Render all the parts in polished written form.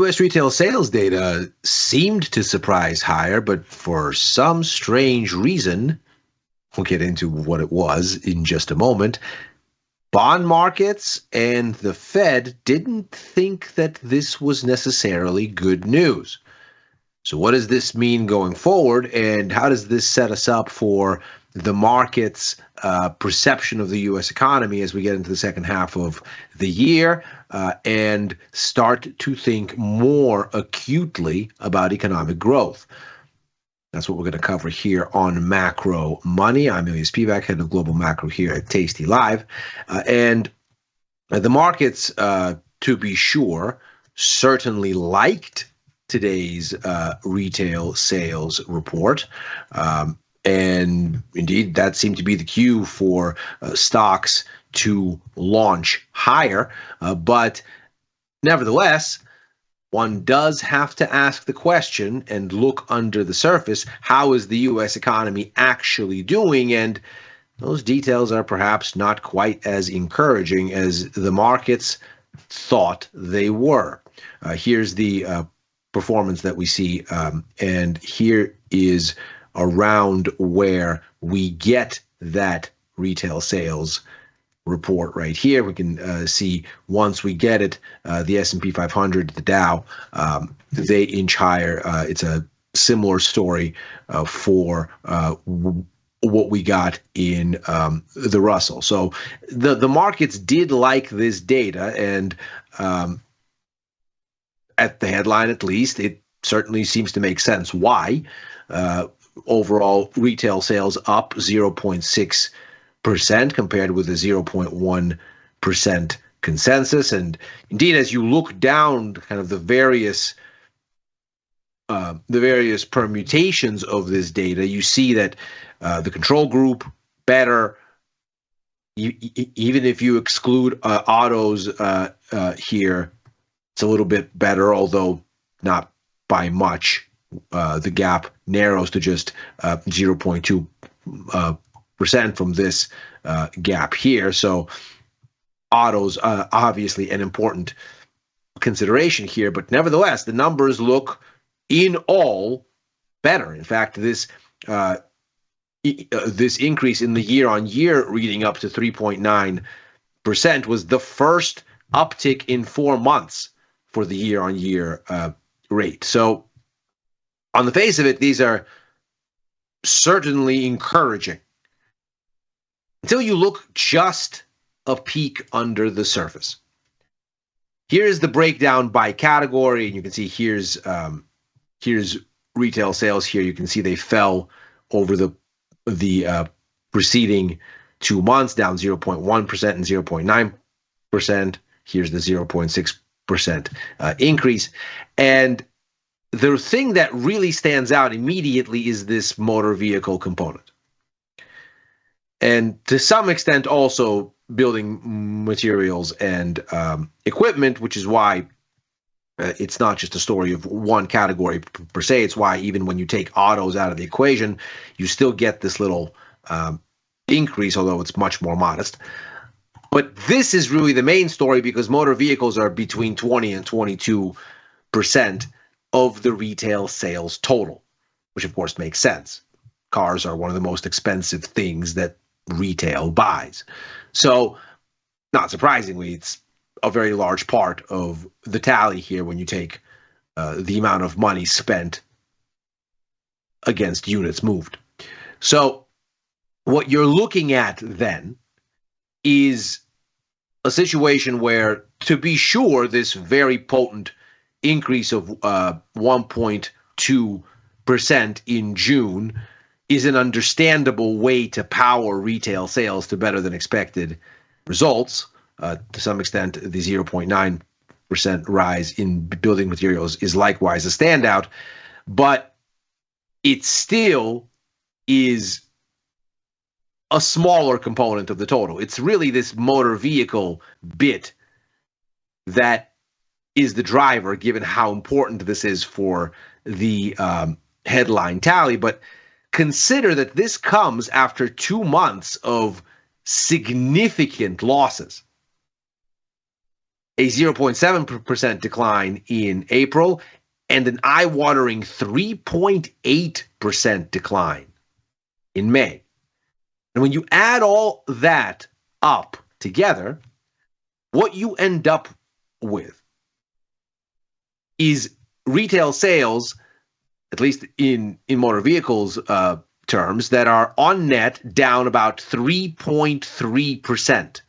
U.S. retail sales data seemed to surprise higher, but for some strange reason, we'll get into what it was in just a moment, bond markets and the Fed didn't think that this was necessarily good news. So what does this mean going forward, and how does this set us up for the market's perception of the U.S. economy as we get into the second half of the year and start to think more acutely about economic growth? That's what we're going to cover here on Macro Money. I'm Ilya Spivak, head of global macro here at tastylive. And the markets, to be sure, certainly liked today's retail sales report. And indeed, that seemed to be the cue for stocks to launch higher. But nevertheless, one does have to ask the question and look under the surface, how is the U.S. economy actually doing? And those details are perhaps not quite as encouraging as the markets thought they were. Here's the performance that we see, and here is around where we get that retail sales report right here. We can see once we get it, the S&P 500, the Dow, they inch higher. It's a similar story for what we got in the Russell. So the markets did like this data, and at the headline at least, it certainly seems to make sense. Why? Overall retail sales up 0.6% compared with a 0.1% consensus. And indeed, as you look down kind of the various permutations of this data, you see that the control group better, even if you exclude autos here, it's a little bit better, although not by much. The gap narrows to just 0.2% from this gap here. So autos obviously an important consideration here, but nevertheless, the numbers look in all better. In fact, this increase in the year-on-year reading up to 3.9% was the first uptick in 4 months for the year-on-year rate. So on the face of it, these are certainly encouraging until you look just a peek under the surface. Here's the breakdown by category, and you can see here's retail sales. Here you can see they fell over the preceding 2 months, down 0.1% and 0.9%. Here's the 0.6% increase. And the thing that really stands out immediately is this motor vehicle component. And to some extent also building materials and equipment, which is why it's not just a story of one category per se. It's why even when you take autos out of the equation, you still get this little increase, although it's much more modest. But this is really the main story because motor vehicles are between 20 and 22% of the retail sales total, which of course makes sense. Cars are one of the most expensive things that retail buys. So, not surprisingly, it's a very large part of the tally here when you take the amount of money spent against units moved. So, what you're looking at then is a situation where, to be sure, this very potent increase of 1.2% in June is an understandable way to power retail sales to better than expected results. To some extent, the 0.9% rise in building materials is likewise a standout, but it still is a smaller component of the total. It's really this motor vehicle bit that is the driver, given how important this is for the headline tally. But consider that this comes after 2 months of significant losses. a 0.7% decline in April, and an eye-watering 3.8% decline in May. And when you add all that up together, what you end up with is retail sales, at least in motor vehicles terms, that are on net down about 3.3%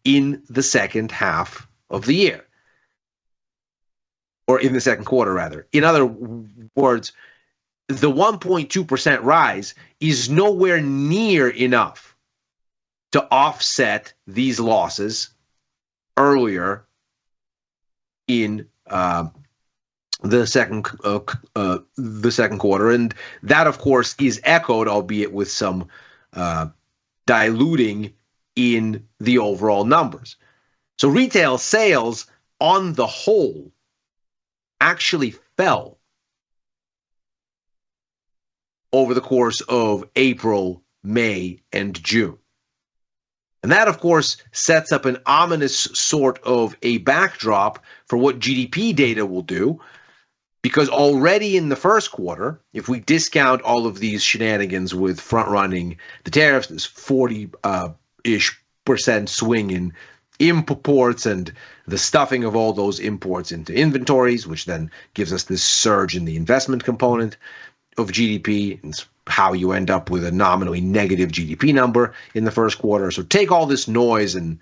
in the second half of the year. Or in the second quarter, rather. In other words, the 1.2% rise is nowhere near enough to offset these losses earlier in the second quarter, and that, of course, is echoed, albeit with some diluting in the overall numbers. So retail sales on the whole actually fell over the course of April, May, and June. And that, of course, sets up an ominous sort of a backdrop for what GDP data will do, because already in the first quarter, if we discount all of these shenanigans with front-running the tariffs, this 40-ish% swing in imports and the stuffing of all those imports into inventories, which then gives us this surge in the investment component of GDP. It's how you end up with a nominally negative GDP number in the first quarter. So take all this noise and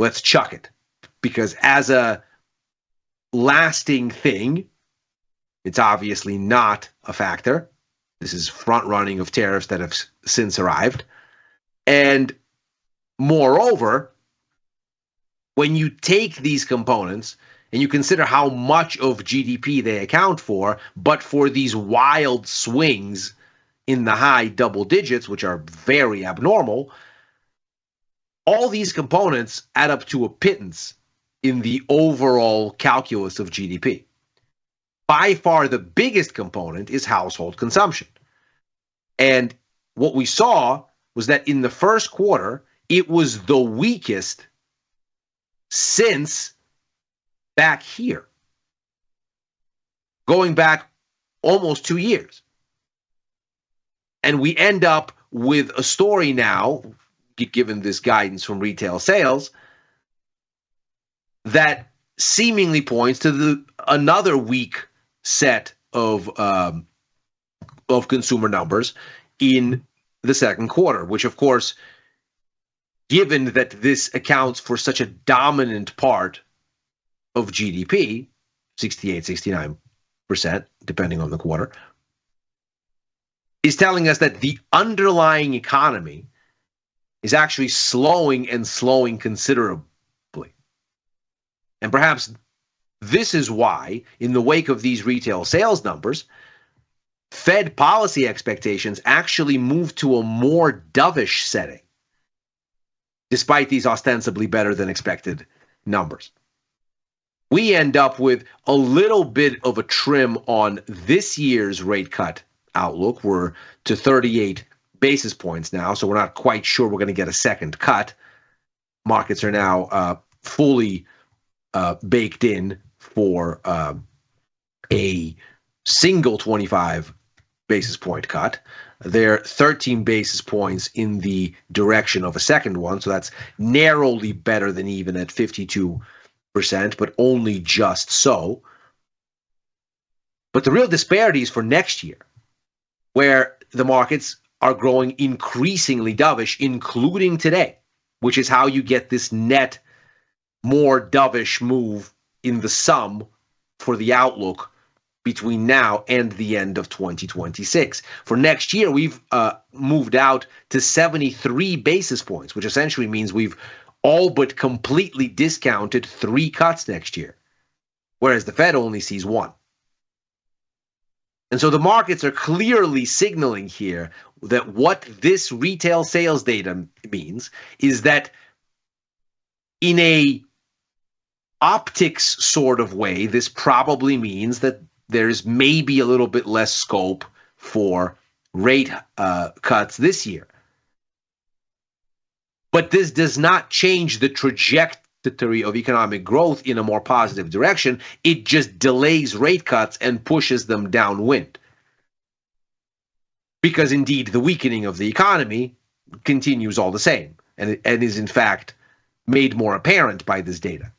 let's chuck it. Because as a lasting thing, it's obviously not a factor. This is front-running of tariffs that have since arrived. And moreover, when you take these components and you consider how much of GDP they account for, but for these wild swings in the high double digits, which are very abnormal, all these components add up to a pittance in the overall calculus of GDP. By far the biggest component is household consumption. And what we saw was that in the first quarter, it was the weakest since back here, going back almost 2 years. And we end up with a story now, given this guidance from retail sales, that seemingly points to another weak set of consumer numbers in the second quarter, which, of course, given that this accounts for such a dominant part of GDP, 68, 69%, depending on the quarter, is telling us that the underlying economy is actually slowing and slowing considerably. And perhaps this is why, in the wake of these retail sales numbers, Fed policy expectations actually moved to a more dovish setting, despite these ostensibly better than expected numbers. We end up with a little bit of a trim on this year's rate cut outlook. We're to 38 basis points now, so we're not quite sure we're going to get a second cut. Markets are now fully baked in for a single 25 basis point cut. They're 13 basis points in the direction of a second one, so that's narrowly better than even at 52%, but only just so. But the real disparity is for next year, where the markets are growing increasingly dovish, including today, which is how you get this net more dovish move in the sum for the outlook between now and the end of 2026. For next year, we've moved out to 73 basis points, which essentially means we've all but completely discounted 3 cuts next year, whereas the Fed only sees 1. And so the markets are clearly signaling here that what this retail sales data means is that in a optics sort of way, this probably means that there's maybe a little bit less scope for rate cuts this year. But this does not change the of economic growth in a more positive direction. It just delays rate cuts and pushes them downwind. Because indeed, the weakening of the economy continues all the same and is in fact made more apparent by this data.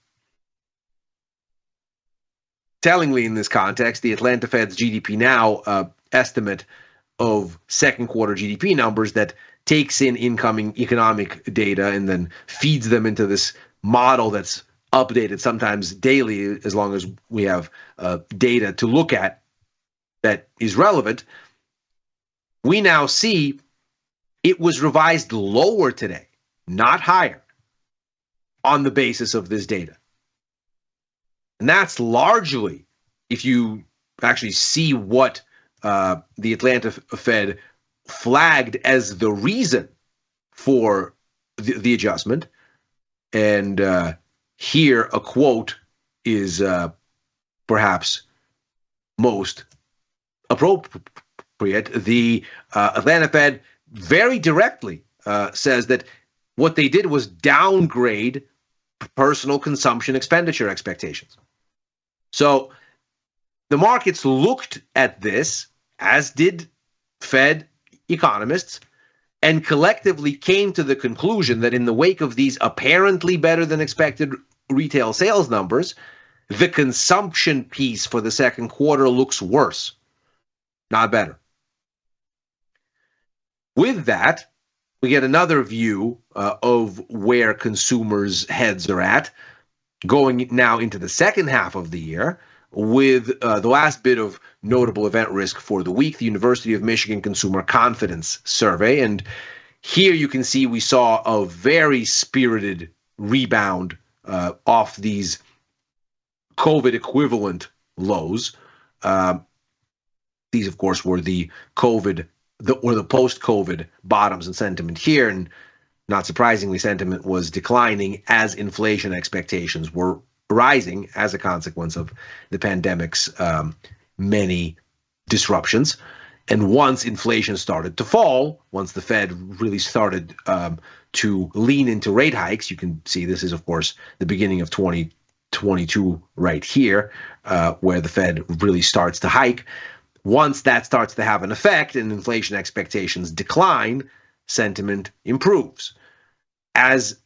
Tellingly, in this context, the Atlanta Fed's GDP Now estimate of second quarter GDP numbers that takes in incoming economic data and then feeds them into this model that's updated sometimes daily, as long as we have data to look at that is relevant. We now see it was revised lower today, not higher, on the basis of this data. And that's largely, if you actually see what the Atlanta Fed flagged as the reason for the adjustment. And here a quote is perhaps most appropriate. The Atlanta Fed very directly says that what they did was downgrade personal consumption expenditure expectations. So the markets looked at this, as did Fed economists, and collectively came to the conclusion that in the wake of these apparently better than expected retail sales numbers, the consumption piece for the second quarter looks worse, not better. With that, we get another view of where consumers' heads are at, going now into the second half of the year, with the last bit of notable event risk for the week, the University of Michigan Consumer Confidence Survey. And here you can see we saw a very spirited rebound off these COVID equivalent lows. These, of course, were the post-COVID bottoms in sentiment here, and not surprisingly, sentiment was declining as inflation expectations were rising as a consequence of the pandemic's many disruptions. And once inflation started to fall, once the Fed really started to lean into rate hikes, you can see this is, of course, the beginning of 2022 right here, where the Fed really starts to hike. Once that starts to have an effect and inflation expectations decline, sentiment improves. As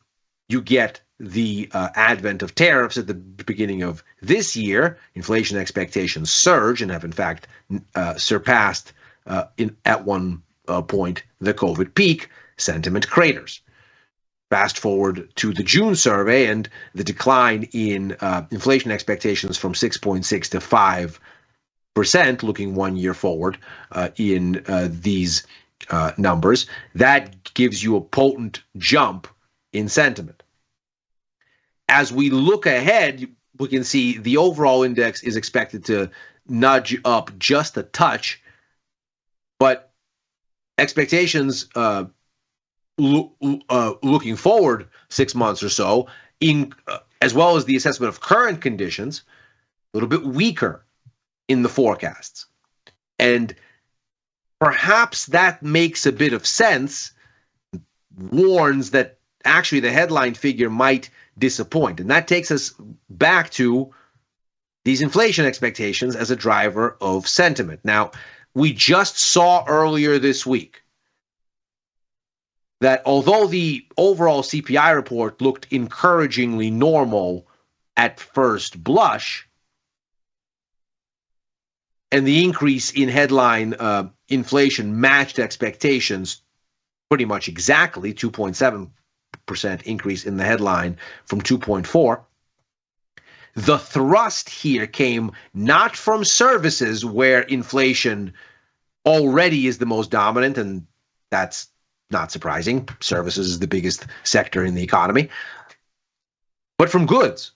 you get the advent of tariffs at the beginning of this year, inflation expectations surge and have in fact surpassed at one point the COVID peak. Sentiment craters. Fast forward to the June survey and the decline in inflation expectations from 6.6 to 5%, looking 1 year forward in these numbers. That gives you a potent jump in sentiment. As we look ahead, we can see the overall index is expected to nudge up just a touch, but expectations looking forward 6 months or so, as well as the assessment of current conditions, a little bit weaker in the forecasts. And perhaps that makes a bit of sense, warns that actually the headline figure might disappoint. And that takes us back to these inflation expectations as a driver of sentiment. Now, we just saw earlier this week that although the overall CPI report looked encouragingly normal at first blush, and the increase in headline inflation matched expectations pretty much exactly, 2.7% increase in the headline from 2.4. The thrust here came not from services, where inflation already is the most dominant, and that's not surprising. Services is the biggest sector in the economy, but from goods,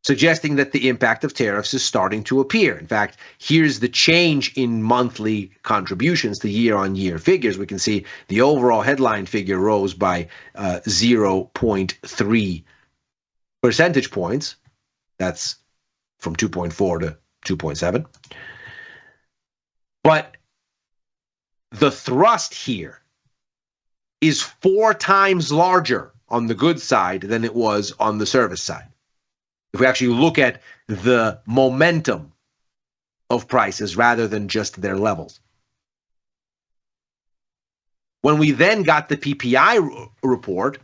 suggesting that the impact of tariffs is starting to appear. In fact, here's the change in monthly contributions to year-on-year figures. We can see the overall headline figure rose by 0.3 percentage points. That's from 2.4 to 2.7. But the thrust here is 4 times larger on the goods side than it was on the service side. If we actually look at the momentum of prices rather than just their levels. When we then got the PPI report,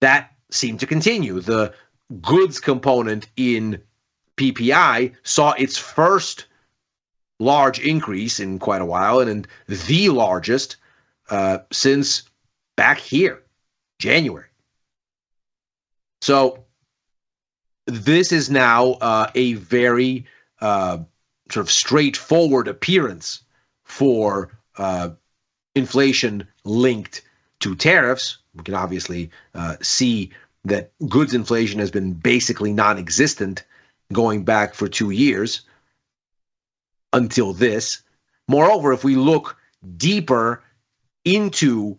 that seemed to continue. The goods component in PPI saw its first large increase in quite a while, and the largest since back here, January. So this is now a very sort of straightforward appearance for inflation linked to tariffs. We can obviously see that goods inflation has been basically non-existent going back for 2 years until this. Moreover, if we look deeper into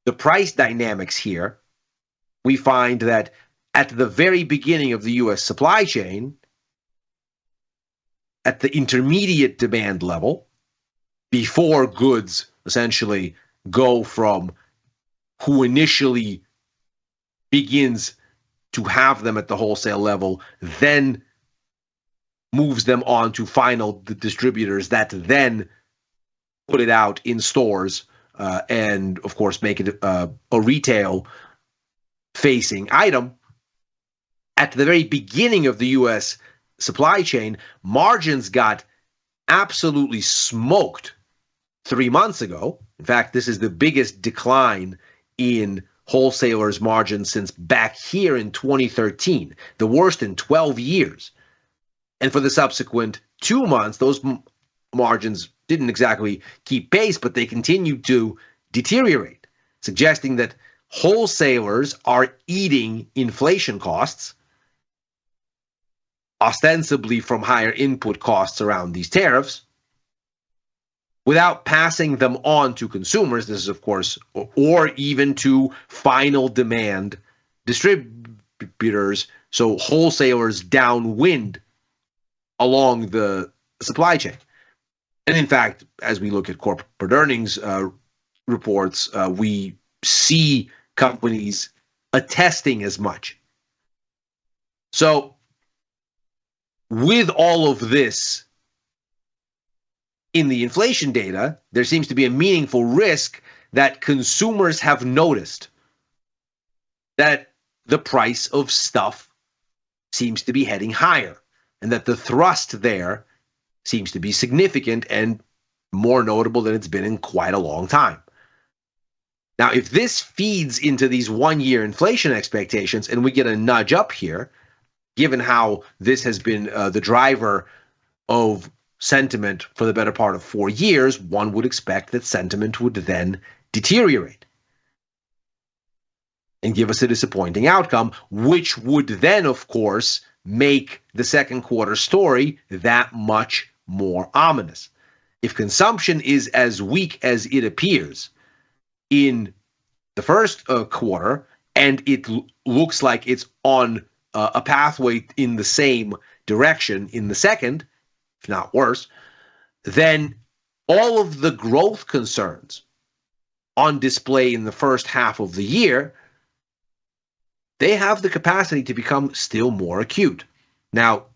the price dynamics here, we find that at the very beginning of the U.S. supply chain, at the intermediate demand level, before goods essentially go from who initially begins to have them at the wholesale level, then moves them on to final distributors that then put it out in stores and, of course, make it a retail-facing item. At the very beginning of the U.S. supply chain, margins got absolutely smoked 3 months ago. In fact, this is the biggest decline in wholesalers' margins since back here in 2013, the worst in 12 years. And for the subsequent 2 months, those margins didn't exactly keep pace, but they continued to deteriorate, suggesting that wholesalers are eating inflation costs, ostensibly from higher input costs around these tariffs, without passing them on to consumers. This is, of course, or even to final demand distributors, so wholesalers downwind along the supply chain. And in fact, as we look at corporate earnings reports, we see companies attesting as much. So with all of this in the inflation data, there seems to be a meaningful risk that consumers have noticed that the price of stuff seems to be heading higher, and that the thrust there seems to be significant and more notable than it's been in quite a long time. Now, if this feeds into these one-year inflation expectations and we get a nudge up here, given how this has been the driver of sentiment for the better part of 4 years, one would expect that sentiment would then deteriorate and give us a disappointing outcome, which would then, of course, make the second quarter story that much more ominous. If consumption is as weak as it appears in the first quarter, and it looks like it's on a pathway in the same direction in the second, if not worse, then all of the growth concerns on display in the first half of the year, they have the capacity to become still more acute. Now,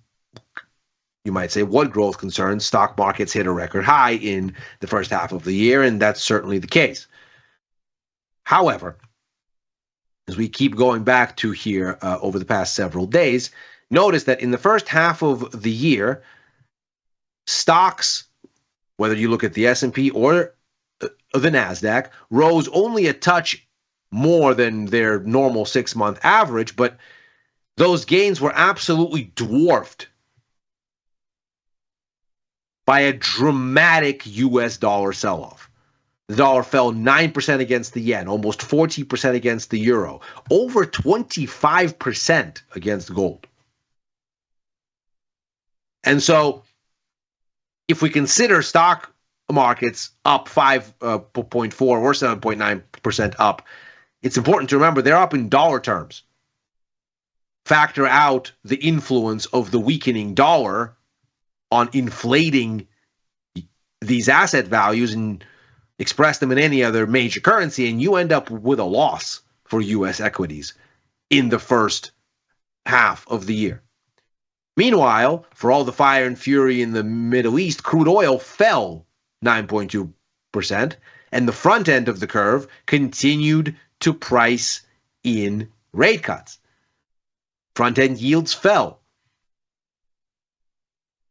you might say, what growth concerns? Stock markets hit a record high in the first half of the year, and that's certainly the case. However, as we keep going back to here over the past several days, notice that in the first half of the year, stocks, whether you look at the S&P or the NASDAQ, rose only a touch more than their normal 6-month average, but those gains were absolutely dwarfed by a dramatic US dollar sell-off. The dollar fell 9% against the yen, almost 40% against the euro, over 25% against gold. And so, if we consider stock markets up 5.4 or 7.9% up, it's important to remember they're up in dollar terms. Factor out the influence of the weakening dollar on inflating these asset values and express them in any other major currency, and you end up with a loss for U.S. equities in the first half of the year. Meanwhile, for all the fire and fury in the Middle East, crude oil fell 9.2%, and the front end of the curve continued to price in rate cuts. Front end yields fell.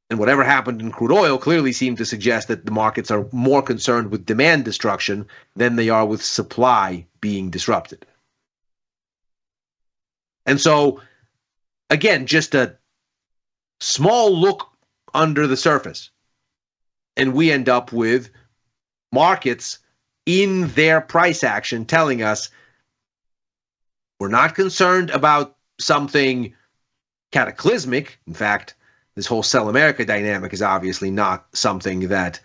And whatever happened in crude oil clearly seemed to suggest that the markets are more concerned with demand destruction than they are with supply being disrupted. And so, again, just a small look under the surface, and we end up with markets in their price action telling us we're not concerned about something cataclysmic. In fact, this whole sell America dynamic is obviously not something that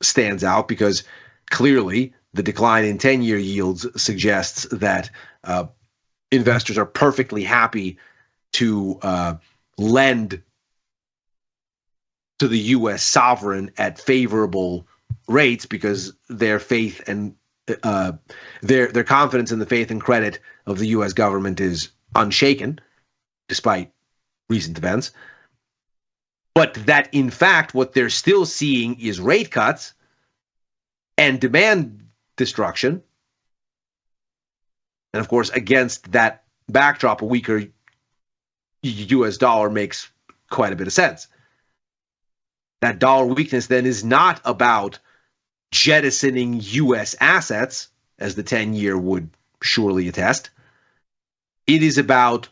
stands out, because clearly the decline in 10-year yields suggests that investors are perfectly happy to lend to the U.S. sovereign at favorable rates, because their faith and their confidence in the faith and credit of the U.S. government is unshaken, despite recent events. But that, in fact, what they're still seeing is rate cuts and demand destruction. And of course, against that backdrop, a weaker U.S. dollar makes quite a bit of sense. That dollar weakness then is not about jettisoning U.S. assets, as the 10-year would surely attest. It is about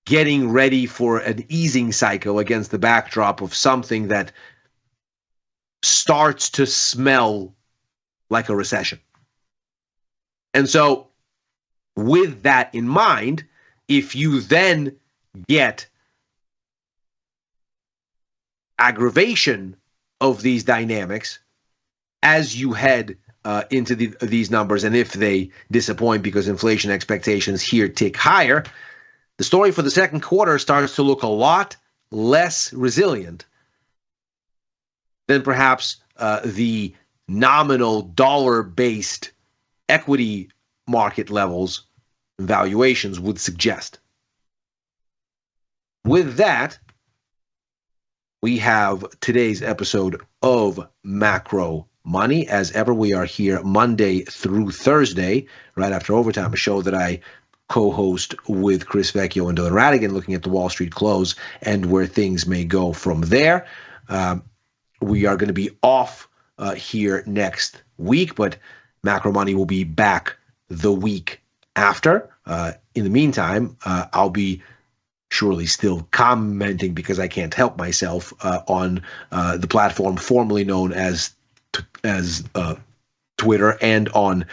getting ready for an easing cycle against the backdrop of something that starts to smell like a recession. And so, with that in mind, if you then get aggravation of these dynamics as you head into these numbers, and if they disappoint because inflation expectations here tick higher, the story for the second quarter starts to look a lot less resilient than perhaps the nominal dollar-based equity market levels and valuations would suggest. With that, we have today's episode of Macro Money. As ever, we are here Monday through Thursday, right after overtime, a show that I co-host with Chris Vecchio and Dylan Radigan, looking at the Wall Street close and where things may go from there. We are going to be off here next week, but Macro Money will be back the week after. In the meantime, I'll be surely still commenting, because I can't help myself, on the platform formerly known as Twitter, and on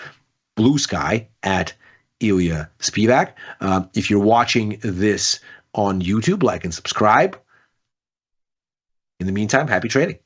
Blue Sky at Ilya Spivak. If you're watching this on YouTube, like and subscribe. In the meantime, happy trading.